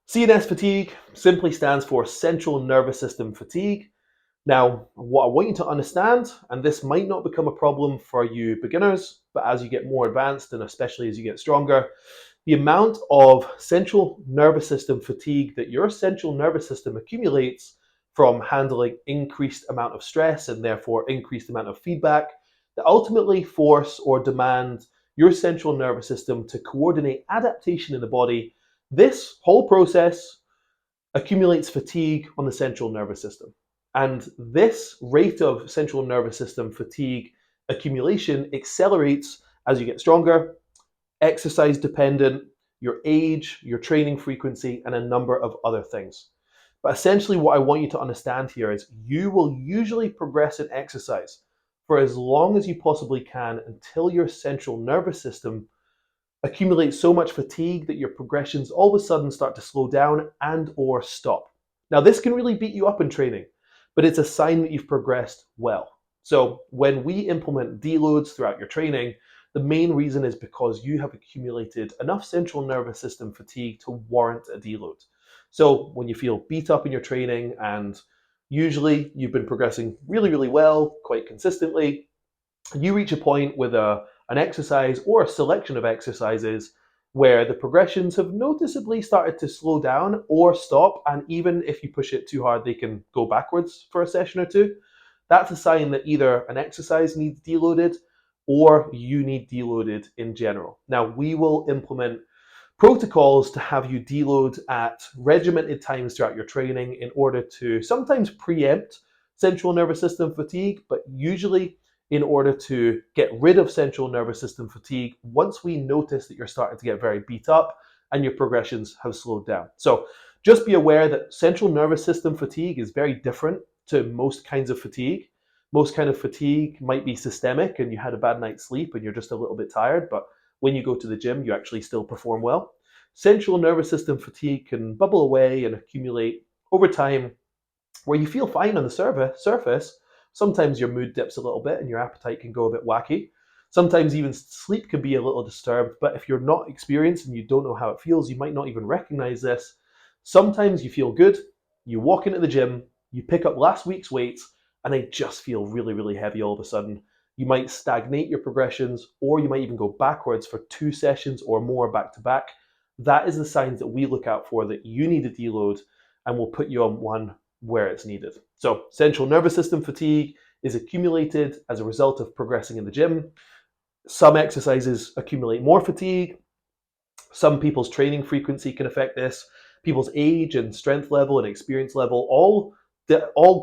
CNS fatigue simply stands for central nervous system fatigue. Now, what I want you to understand, and this might not become a problem for you beginners, but as you get more advanced and especially as you get stronger, the amount of central nervous system fatigue that your central nervous system accumulates from handling increased amount of stress and therefore increased amount of feedback that ultimately force or demand your central nervous system to coordinate adaptation in the body. This whole process accumulates fatigue on the central nervous system. And this rate of central nervous system fatigue accumulation accelerates as you get stronger, exercise dependent, your age, your training frequency, and a number of other things. But essentially, what I want you to understand here is you will usually progress in exercise for as long as you possibly can until your central nervous system accumulates so much fatigue that your progressions all of a sudden start to slow down and or stop. Now, this can really beat you up in training, but it's a sign that you've progressed well. So when we implement deloads throughout your training, the main reason is because you have accumulated enough central nervous system fatigue to warrant a deload. So when you feel beat up in your training and usually you've been progressing really, really well, quite consistently, you reach a point with an exercise or a selection of exercises where the progressions have noticeably started to slow down or stop, and even if you push it too hard, they can go backwards for a session or two. That's a sign that either an exercise needs deloaded or you need deloaded in general. Now, we will implement protocols to have you deload at regimented times throughout your training in order to sometimes preempt central nervous system fatigue, but usually in order to get rid of central nervous system fatigue once we notice that you're starting to get very beat up and your progressions have slowed down. So just be aware that central nervous system fatigue is very different to most kinds of fatigue. Most kind of fatigue might be systemic and you had a bad night's sleep and you're just a little bit tired, but when you go to the gym, you actually still perform well. Central nervous system fatigue can bubble away and accumulate over time where you feel fine on the surface. Sometimes your mood dips a little bit and your appetite can go a bit wacky. Sometimes even sleep can be a little disturbed, but if you're not experienced and you don't know how it feels, you might not even recognize this. Sometimes you feel good, you walk into the gym, you pick up last week's weights, and they just feel really, really heavy all of a sudden. You might stagnate your progressions, or you might even go backwards for 2 sessions or more back to back. That is the signs that we look out for that you need a deload, and we'll put you on one where it's needed. So central nervous system fatigue is accumulated as a result of progressing in the gym. Some exercises accumulate more fatigue. Some people's training frequency can affect this. People's age and strength level and experience level all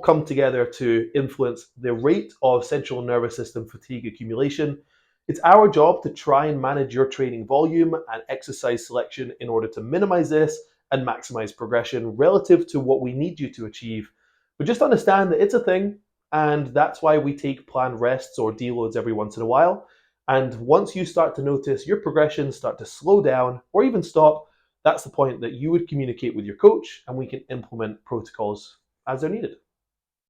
come together to influence the rate of central nervous system fatigue accumulation. It's our job to try and manage your training volume and exercise selection in order to minimize this and maximize progression relative to what we need you to achieve. But just understand that it's a thing, and that's why we take planned rests or deloads every once in a while. And once you start to notice your progressions start to slow down or even stop, that's the point that you would communicate with your coach and we can implement protocols as they're needed.